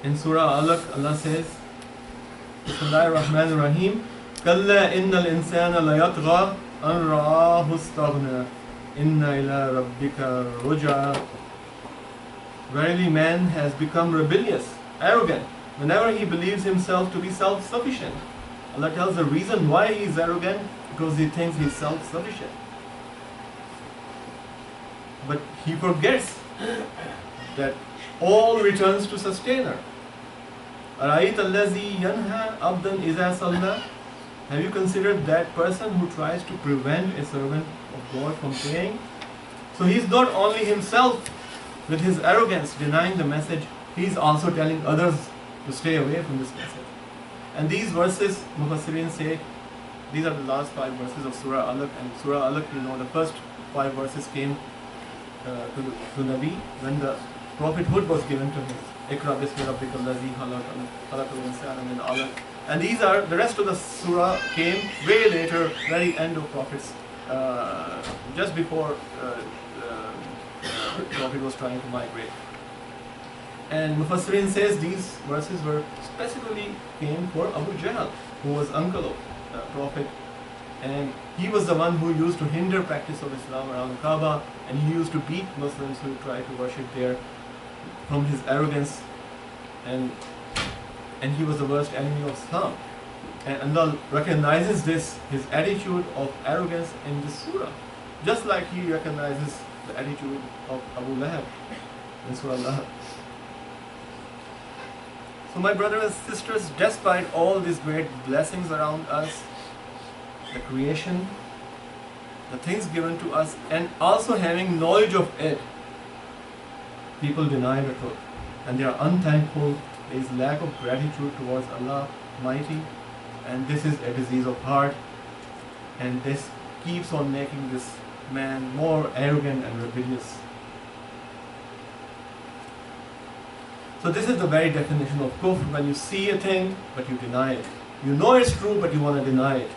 In Surah Alaq, Allah says, Bismillahir Rahmanir Rahim, Kalla innal insana layatgha an ra'ahu istaghna inna ila rabbika ruj'a. Verily man has become rebellious, arrogant, whenever he believes himself to be self-sufficient. Allah tells the reason why he is arrogant, because he thinks he is self-sufficient. But he forgets that all returns to sustainer. أَرَأَيْتَ الَّذِي يَنْهَى عَبْدًا إِذَا صَلَّى. Have you considered that person who tries to prevent a servant of God from praying? So he is not only himself with his arrogance denying the message, he is also telling others to stay away from this message. And these verses, Mufassirin say, these are the last 5 verses of Surah Alaq. And Surah Alaq, you know, the first 5 verses came to Nabi when the prophethood was given to him. Iqra bismi rabbikal ladzi khalaqal insana min alaq. And these are, the rest of the surah came way later, very end of prophets, just before the prophet was trying to migrate. And Mufassirin says these verses were specifically came for Abu Jahl, who was uncle of the prophet, and he was the one who used to hinder practice of Islam around the Kaaba, and he used to beat Muslims who tried to worship there from his arrogance, and he was the worst enemy of Islam. And Allah recognizes this, his attitude of arrogance in this surah, just like he recognizes the attitude of Abu Lahab in Surah Lahab. So my brothers and sisters, despite all these great blessings around us, the creation, the things given to us, and also having knowledge of it, people deny the truth, and they are unthankful. There is lack of gratitude towards Allah Mighty, and this is a disease of heart, and this keeps on making this man more arrogant and rebellious. So this is the very definition of kufr, when you see a thing but you deny it. You know it's true but you want to deny it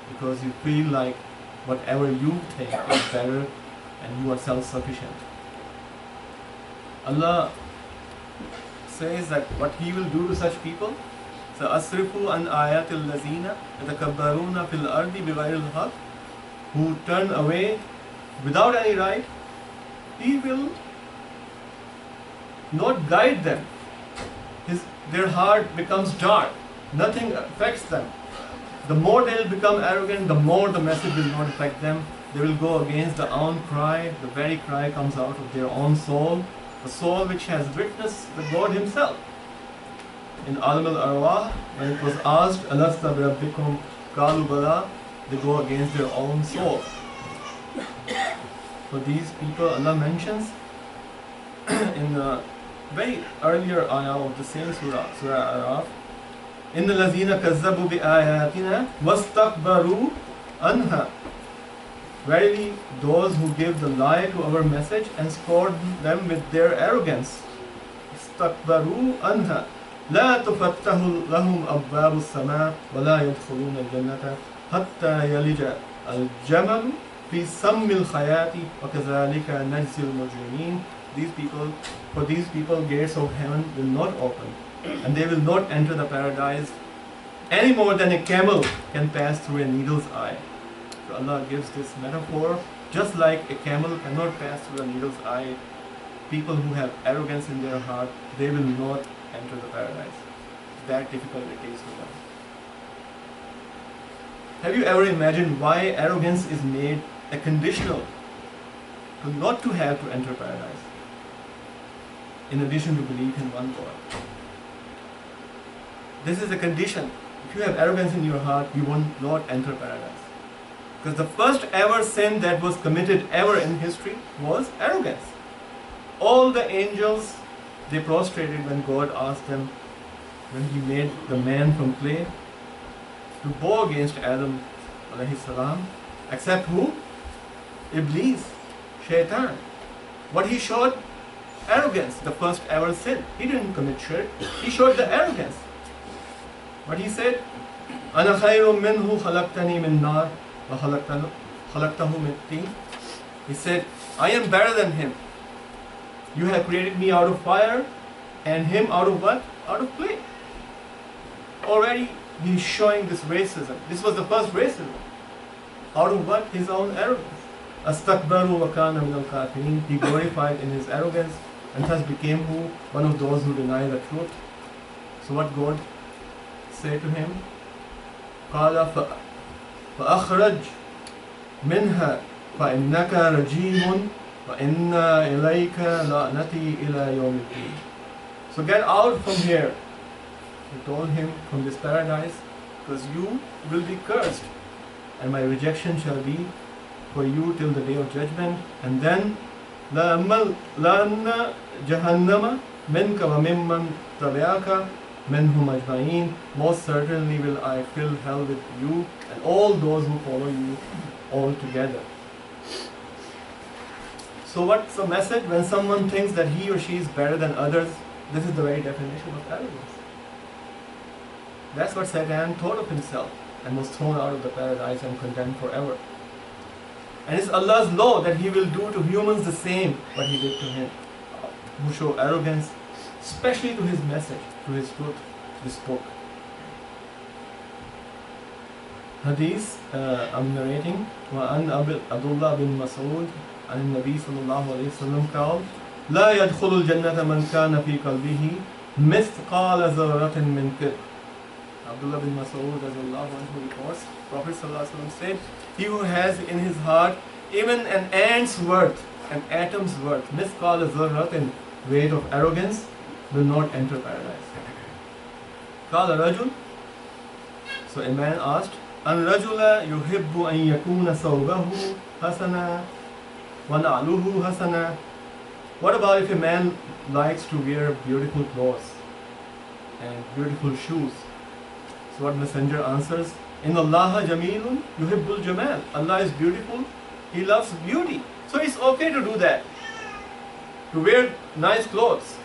because you feel like whatever you think is better and you are self-sufficient. Allah says that what He will do to such people, سَأَصْرِفُ عَنْ آيَاتِ الَّذِينَ يَتَكَبَّرُونَ فِي الْأَرْضِ بِغَيْرِ الْحَقِّ, who turn away without any right, He will not guide them. Their heart becomes dark, nothing affects them. The more they will become arrogant, the more the message will not affect them. They will go against their own cry. The very cry comes out of their own soul, the soul which has witnessed the God Himself. In Alam al-Arwah, when it was asked, Alasta birabbikum qalu bala, they go against their own soul. For these people, Allah mentions in the very earlier ayah of the same surah, Surah Araf, إِنَّ الَّذِينَ كَذَّبُوا بِآيَاتِنَا وَاسْتَكْبَرُوا عَنْهَا. Verily, those who give the lie to our message and scorn them with their arrogance. اسْتَكْبَرُوا عَنْهَا لَا تُفَتَّحُ لَهُمْ أَبْوَابُ السَّمَاءِ وَلَا يَدْخُلُونَ الْجَنَّةَ حَتَّى يَلِجَ الْجَمَلُ فِي سَمِّ الْخَيَاطِ وَكَذَلِكَ نَجْزِي الْمُجْرِمِينَ. For these people, gates of heaven will not open, and they will not enter the paradise any more than a camel can pass through a needle's eye. So Allah gives this metaphor, just like a camel cannot pass through a needle's eye. People who have arrogance in their heart, they will not enter the paradise. It's that difficult it is for them. Have you ever imagined why arrogance is made a conditional to not to have to enter paradise, in addition to belief in one God? This is a condition. If you have arrogance in your heart, you will not enter paradise. Because the first ever sin that was committed ever in history was arrogance. All the angels, they prostrated when God asked them, when He made the man from clay, to go against Adam alayhi salam, except who? Iblis, Shaitan. What he showed? Arrogance, the first ever sin. He didn't commit shirk, he showed the arrogance. What he said? أَنَا خَيْرٌ مِّنْهُ خَلَقْتَنِي مِنْ نَارٍ وَخَلَقْتَهُ مِنْ طِينٍ. He said, I am better than him. You have created me out of fire, and him out of what? Out of play. Already he's showing this racism. This was the first racism. Out of what? His own arrogance. Astakbaru wa kana min al-kafirin. He glorified in his arrogance and thus became who? One of those who deny the truth. So what God said to him? قال فأخرج منها فإنك رجيم وإن إليك لعنتي إلى يوم الدين. So get out from here. He told him, from this paradise, because you will be cursed, and my rejection shall be for you till the day of judgment. And then لأن جهنم منك وممن تبعك منهم أجمعين. Most certainly will I fill hell with you and all those who follow you all together. So what's the message? When someone thinks that he or she is better than others, this is the very definition of arrogance. That's what Satan thought of himself and was thrown out of the paradise and condemned forever. And it's Allah's law that He will do to humans the same what He did to him, who show arrogance, especially to His message, to His truth, this book. Hadith, I'm narrating, وعن عبد الله بن مسعود عن النبي صلى الله عليه وسلم قال لا يدخل الجنة من كان في قلبه مثقال ذرة من كبر. Abdullah bin Mas'ud who reports, Prophet ﷺ said, he who has in his heart even an ant's worth, an atom's worth, mithqal dharratin, weight of arrogance, will not enter paradise. Qala rajul, so a man asked, an rajula yuhibbu an yakuna sawbahu hasana wa na'luhu hasana. What about if a man likes to wear beautiful clothes and beautiful shoes? So what Messenger answers, Inna Allaha jamilun yuhibbul jamal. Allah is beautiful, He loves beauty. So it's okay to do that, to wear nice clothes,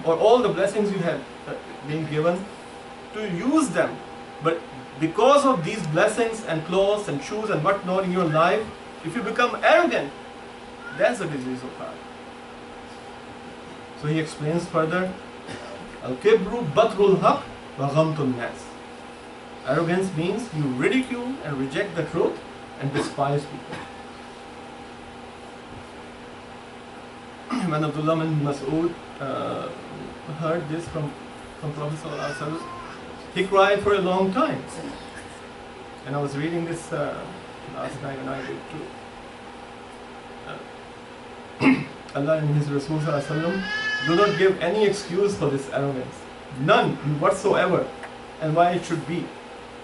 or all the blessings you have been given, to use them. But because of these blessings and clothes and shoes and whatnot in your life, if you become arrogant, that's the disease of heart. So he explains further, Al-kibru batrul haq wa ghamtun nas. Arrogance means you ridicule and reject the truth and despise people. When Abdullah bin Mas'ud heard this from Prophet ﷺ, he cried for a long time. And I was reading this last night and I did too. Allah and His Rasul ﷺ do not give any excuse for this arrogance. None whatsoever. And why it should be.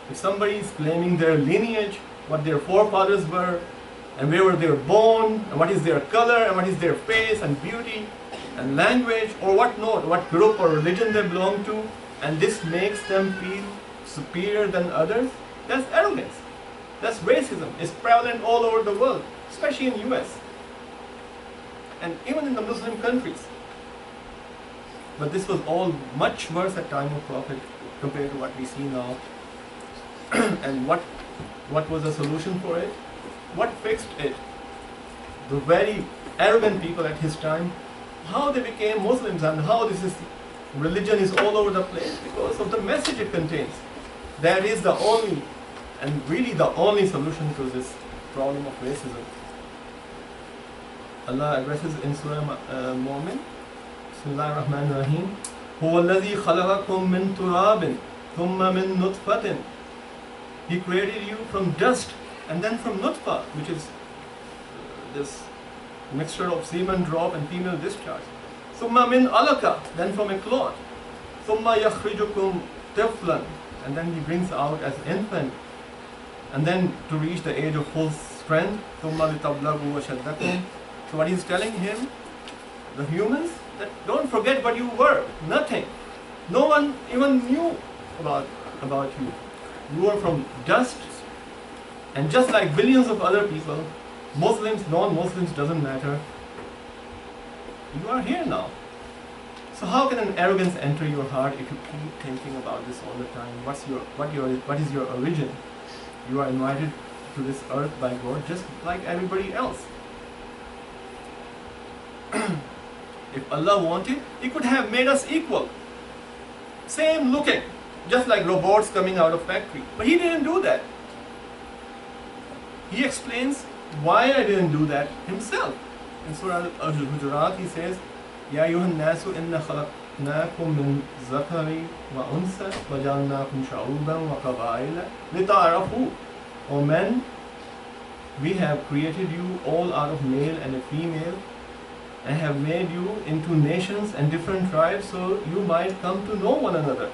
If somebody is claiming their lineage, what their forefathers were, and where were they born, and what is their color, and what is their face, and beauty, and language, or what not, what group or religion they belong to, and this makes them feel superior than others, that's arrogance. That's racism. It's prevalent all over the world, especially in US, and even in the Muslim countries. But this was all much worse at time of Prophet compared to what we see now. And what was the solution for it? What fixed it? The very arrogant people at his time, how they became Muslims and how religion is all over the place because of the message it contains. That is the only and really the only solution to this problem of racism. Allah addresses in Surah Mu'min, Bismillahir Rahmanir Rahim, هو الذي خلقكم من تراب ثم من نطفة. He created you from dust and then from nutfa, which is this mixture of semen drop and female discharge. ثم من علقة, then from a clot. ثم يخرجكم طفلا, and then He brings out as infant, and then to reach the age of full strength. ثم لتبلغوا أشدكم. So what He's telling him, the humans, that don't forget what you were, nothing. No one even knew about you. You are from dust, and just like billions of other people, Muslims, non-Muslims, doesn't matter. You are here now. So how can an arrogance enter your heart if you keep thinking about this all the time? What is your origin? You are invited to this earth by God just like everybody else. If Allah wanted, He could have made us equal, same looking, just like robots coming out of factory. But He didn't do that. He explains why I didn't do that Himself. In Surah al-Hujurat He says, Ya ayyuhan nasu inna khalaqnakum min zakari wa unsa wa ja'alnakum sha'uban wa qabaila lita'arafu. O men, we have created you all out of male and a female, and have made you into nations and different tribes, so you might come to know one another.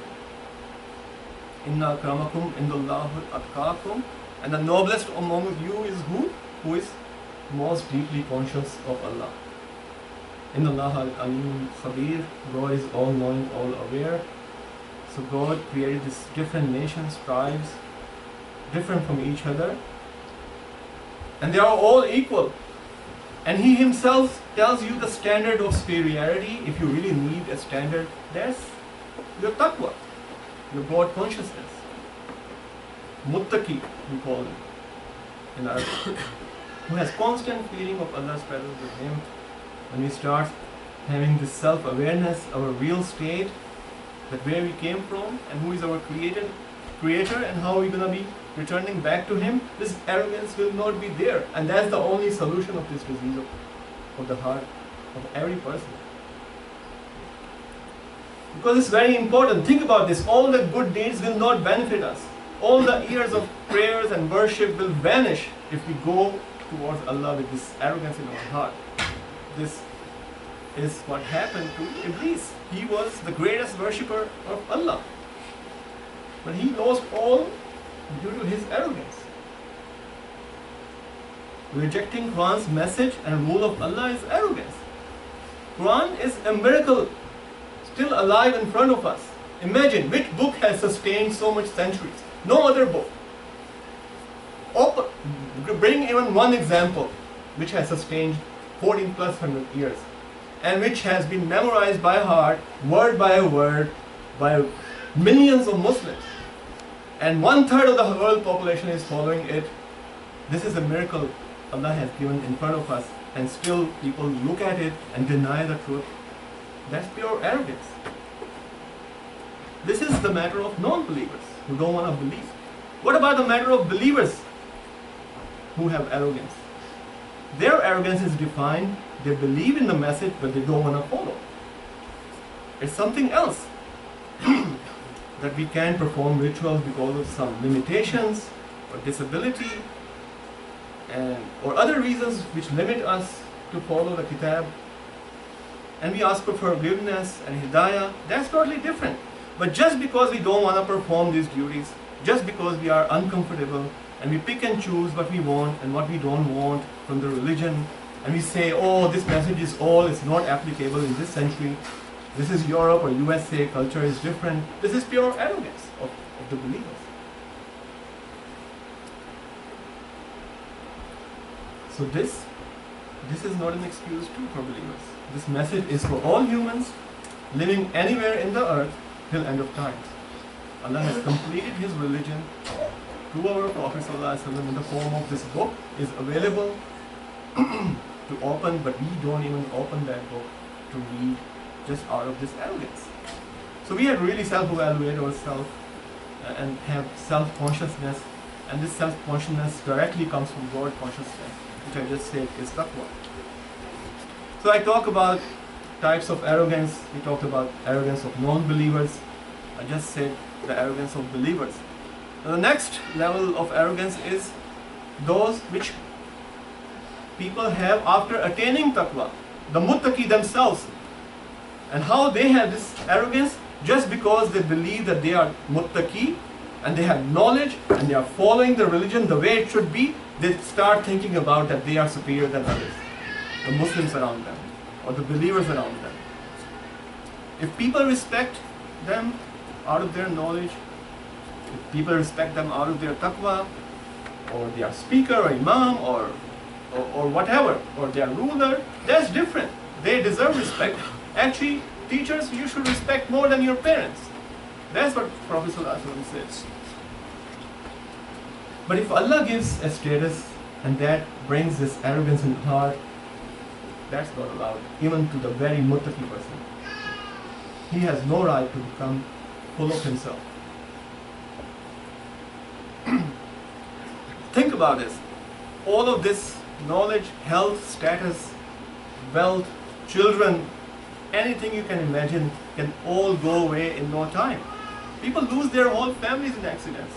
Inna akramakum indallahi atqakum. And the noblest among you is who? Who is most deeply conscious of Allah. Inna Allah al-alim khabir. God is all knowing, all aware. So God created these different nations, tribes, different from each other, and they are all equal. And He Himself tells you the standard of superiority. If you really need a standard, that's your taqwa, your God consciousness. Muttaqi, we call him in Arabic, who has constant feeling of Allah's presence with him. When we start having this self-awareness, our real state, that where we came from and who is our creator and how we're going to be returning back to Him, this arrogance will not be there. And that's the only solution of this disease of the heart of every person. Because it's very important. Think about this. All the good deeds will not benefit us. All the years of prayers and worship will vanish if we go towards Allah with this arrogance in our heart. This is what happened to Iblis. He was the greatest worshipper of Allah, but he lost all due to his arrogance. Rejecting Quran's message and rule of Allah is arrogance. Quran is a miracle, still alive in front of us. Imagine which book has sustained so much centuries. No other book. Bring even one example which has sustained 14+ years and which has been memorized by heart, word by word, by millions of Muslims. And 1/3 of the world population is following it. This is a miracle Allah has given in front of us, and still people look at it and deny the truth. That's pure arrogance. This is the matter of non-believers who don't want to believe. What about the matter of believers who have arrogance? Their arrogance is defined, they believe in the message but they don't want to follow. It's something else. That we can't perform rituals because of some limitations or disability or other reasons which limit us to follow the kitab. And we ask for forgiveness and hidayah. That's totally different. But just because we don't want to perform these duties, just because we are uncomfortable and we pick and choose what we want and what we don't want from the religion, and we say, oh, this message is not applicable in this century, this is Europe or USA, culture is different. This is pure arrogance of the believers. So this is not an excuse too for believers. This message is for all humans living anywhere in the earth till end of times. Allah has completed His religion through our Prophet ﷺ in the form of this book. Is available to open, but we don't even open that book to read, just out of this arrogance. So we have to really self-evaluate ourselves and have self-consciousness, and this self-consciousness directly comes from God consciousness, which I just said is taqwa. So I talk about types of arrogance. We talked about arrogance of non-believers. I just said the arrogance of believers. Now the next level of arrogance is those which people have after attaining taqwa, the muttaqi themselves. And how they have this arrogance? Just because they believe that they are muttaqi and they have knowledge and they are following the religion the way it should be, they start thinking about that they are superior than others, the Muslims around them or the believers around them. If people respect them out of their knowledge, if people respect them out of their taqwa, or their speaker or imam or whatever, or their ruler, that's different. They deserve respect. Actually, teachers, you should respect more than your parents. That's what Prophet ﷺ says. But if Allah gives a status and that brings this arrogance in heart, That's not allowed, even to the very muttaqi person. He has no right to become full of himself. Think about this. All of this knowledge, health, status, wealth, children, anything you can imagine can all go away in no time. People lose their whole families in accidents.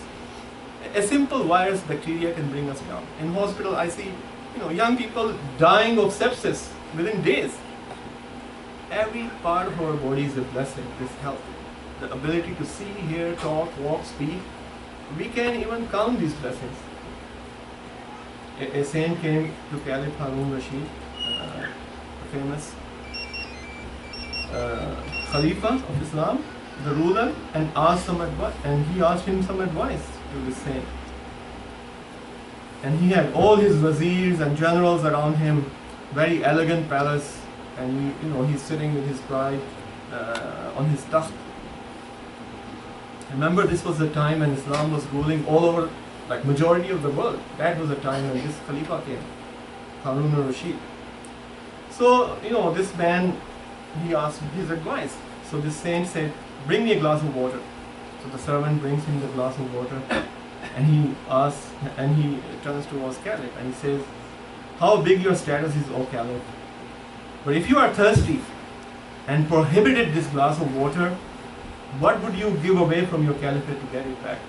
A simple virus, bacteria can bring us down. In hospital, I see young people dying of sepsis within days. Every part of our body is a blessing, this health. The ability to see, hear, talk, walk, speak. We can't even count these blessings. A saint came to Caliph Harun Rashid, famous Khalifa of Islam, the ruler, and asked some advice. And he asked him some advice to this saint. And he had all his wazirs and generals around him, very elegant palace, and he's sitting with his pride on his takht. Remember, this was the time when Islam was ruling all over, like majority of the world. That was the time when this Khalifa came, Harun al-Rashid. So, this man, he asked his advice. So this saint said, bring me a glass of water. So the servant brings him the glass of water, and he asks, and he turns towards Caliph, and he says, how big your status is, O Caliph? But if you are thirsty and prohibited this glass of water, what would you give away from your caliphate to get it back?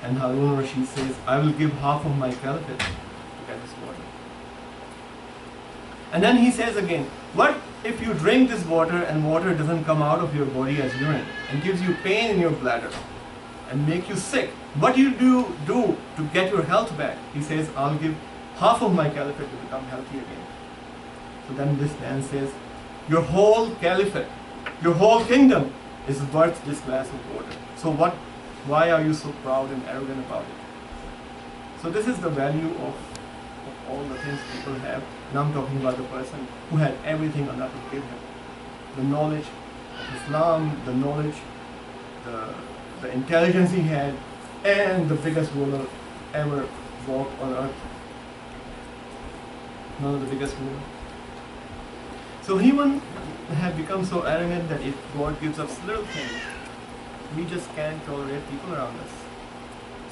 And Harun al-Rashid says, I will give half of my caliphate to get this water. And then he says again, what if you drink this water and water doesn't come out of your body as urine and gives you pain in your bladder and make you sick? What do you do to get your health back? He says, I'll give half of my caliphate to become healthy again. So then this man says, your whole caliphate, your whole kingdom is worth this glass of water. So why are you so proud and arrogant about it? So this is the value of all the things people have. And I'm talking about the person who had everything Allah to give him. The knowledge of Islam, the knowledge, the intelligence he had, and the biggest ruler ever walked on earth. One of the biggest rulers. So he have become so arrogant that if God gives us little things, we just can't tolerate people around us.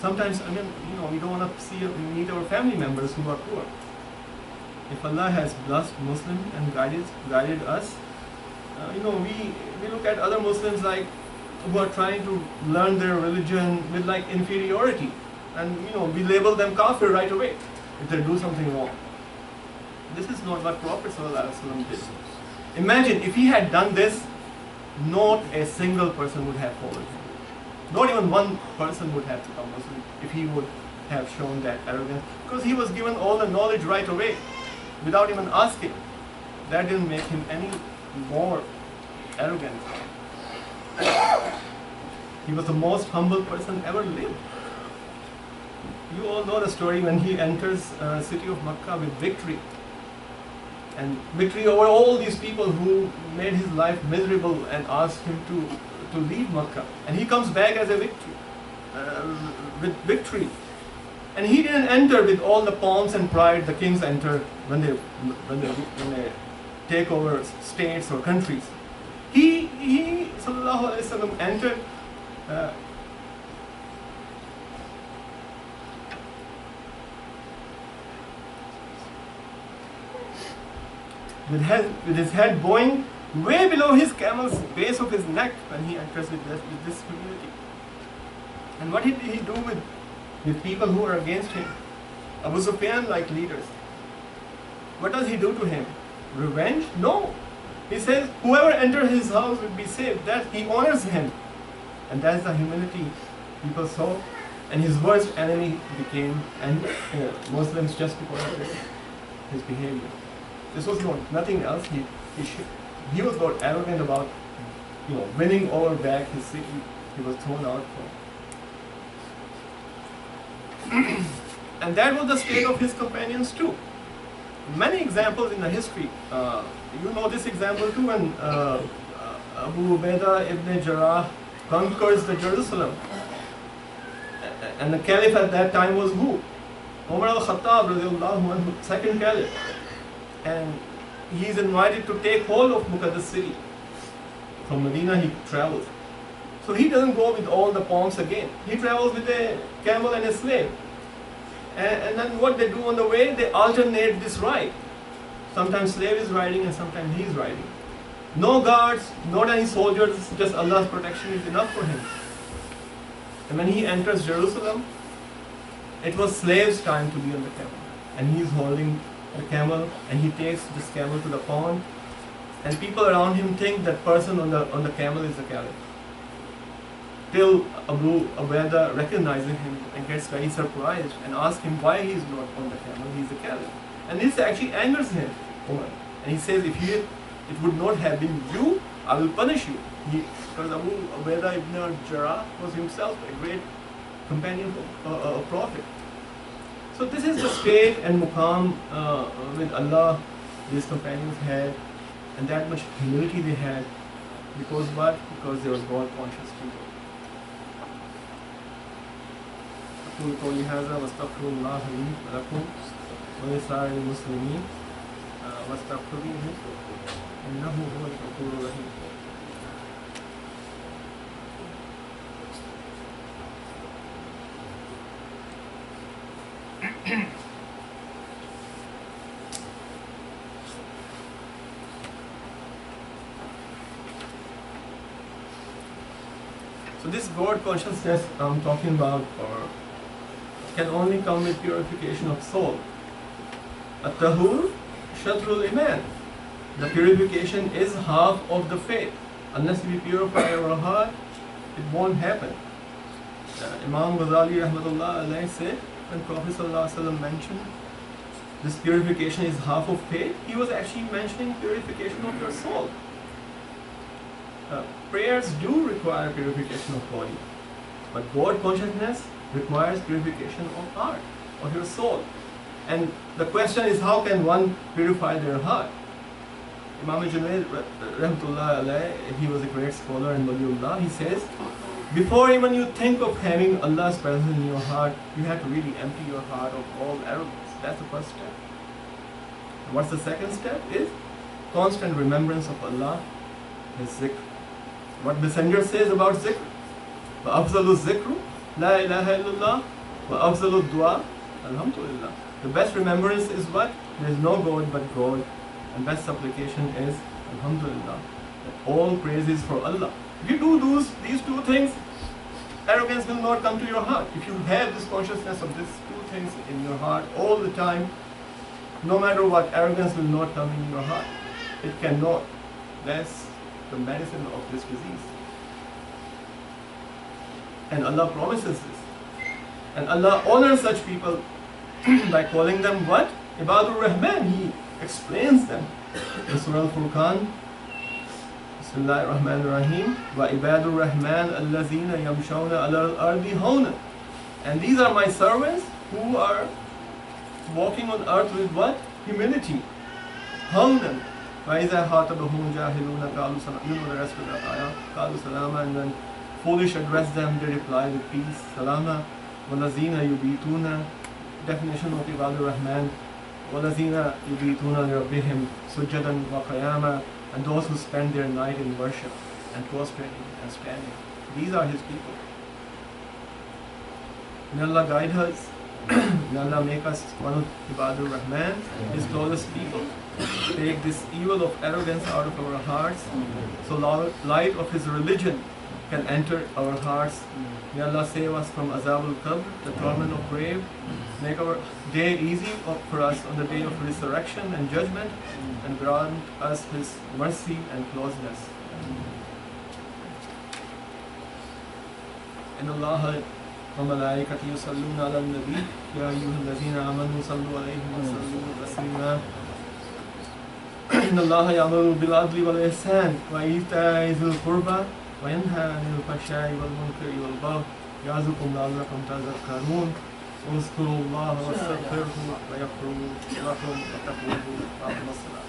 Sometimes, we don't want to meet our family members who are poor. If Allah has blessed Muslims and guided us, we look at other Muslims like who are trying to learn their religion with like inferiority, and we label them kafir right away if they do something wrong. This is not what Prophet ﷺ did. Imagine if he had done this, not a single person would have followed him. Not even one person would have become Muslim if he would have shown that arrogance, because he was given all the knowledge right away without even asking. That didn't make him any more arrogant. He was the most humble person ever lived. You all know the story when he enters city of Makkah with victory. And victory over all these people who made his life miserable and asked him to leave Makkah. And he comes back as a victory, with victory. And he didn't enter with all the pomps and pride the kings enter when they take over states or countries. He sallallahu alaihi wasallam entered with his head bowing way below his camel's base of his neck when he enters with this humility. And what did he do with people who are against him? Abu Sufyan like leaders. What does he do to him? Revenge? No. He says whoever enters his house will be saved. That he honors him. And that's the humility people saw. And his worst enemy became Muslims just because of his behavior. This was nothing else. He was not arrogant about winning over back his city. He was thrown out from. And that was the state of his companions too. Many examples in the history. You know this example too, when Abu Ubaidah ibn Jarrah conquers the Jerusalem. And the caliph at that time was who? Umar al-Khattab, second caliph. And he is invited to take hold of Muqaddas city. From Medina he travels. So he doesn't go with all the pomps again. He travels with a camel and a slave. And then what they do on the way, they alternate this ride. Sometimes slave is riding and sometimes he is riding. No guards, not any soldiers, just Allah's protection is enough for him. And when he enters Jerusalem, it was slave's time to be on the camel. And he is holding the camel and he takes this camel to the pond. And people around him think that person on the camel is the caliph. Till Abu Ubaidah recognizes him and gets very surprised and asks him why he is not on the camel, he is the caliph. And this actually angers him. And he says, if it would not have been you, I will punish you. Because Abu Ubaidah ibn al-Jarrah was himself a great companion of a prophet. So this is the state and muqam with Allah these companions had, and that much humility they had. Because what? Because they were God conscious people. أقول قولي هذا واستغفر الله لي ولكم ولسائر المسلمين واستغفروه إنه هو الغفور الرحيم. So this God consciousness I'm talking about can only come with purification of soul. At-tahur shatrul iman. The purification is half of the faith. Unless we purify our heart, it won't happen. Imam Ghazali rahmatullah alayhi said, when Prophet sallallahu alaihi wasallam mentioned this purification is half of faith, he was actually mentioning purification of your soul. Prayers do require purification of body, but God consciousness requires purification of heart, of your soul. And the question is, how can one purify their heart? Imam Junaid rahmatullah alayhi, he was a great scholar and waliullah, he says, before even you think of having Allah's presence in your heart, you have to really empty your heart of all arrogance. That's the first step. And what's the second step? Is constant remembrance of Allah, His zikr. What Messenger says about zikr, وَأَفْضَلُ الذِّكْرُ لَا إِلَهَ إِلَّا اللَّهُ وَأَفْضَلُ الدُّعَاء الْحَمْدُلِلَّهِ. The best remembrance is what? There is no God but God. And best supplication is Alhamdulillah. That all praise is for Allah. If you do these two things, arrogance will not come to your heart. If you have this consciousness of these two things in your heart all the time, no matter what, arrogance will not come in your heart. It cannot. That's the medicine of this disease. And Allah promises this. And Allah honors such people by calling them what? Ibadur Rahman. He explains them. In Surah Al-Furqan, Bismillahir Rahmanir Rahim, wa ibadur Rahman allazina yamshawna ala al-ardi hawna. And these are my servants who are walking on earth with what? Humility. Hawnan. وَإِذَا خَاطَبَهُمُ الْجَاهِلُونَ قَالُوا سَلَامًا. You know the rest of the ayah. قَالُوا سَلَامًا. And when foolish address them, they reply with peace. Salama. وَالَّذِينَ يُبِيتُونَ. Definition of Ibadur Rahman. وَالَّذِينَ يُبِيتُونَ لِرَبِّهِمْ سُجَّدًا وَقِيَامًا. And those who spend their night in worship and prostrating and standing. These are His people. May Allah guide us. May Allah make us one of Ibadur Rahman, His closest people. Take this evil of arrogance out of our hearts, so light of His religion can enter our hearts. May Allah save us from Azabul Qabr, the torment of grave. Make our day easy for us on the day of resurrection and judgment, and grant us His mercy and closeness. In Allah وملائكته يصلون على النبي يا أيها الذين آمنوا صلوا عليه وسلموا تسليما. إن الله يأمر بالعدل والإحسان وإيتاء ذي القربى وينهى عن الفحشاء والمنكر والبغي يعظكم لعلكم تذكرون. اذكروا الله واستغفروه ويغفر لكم وتقوه وأقيموا الصلاة.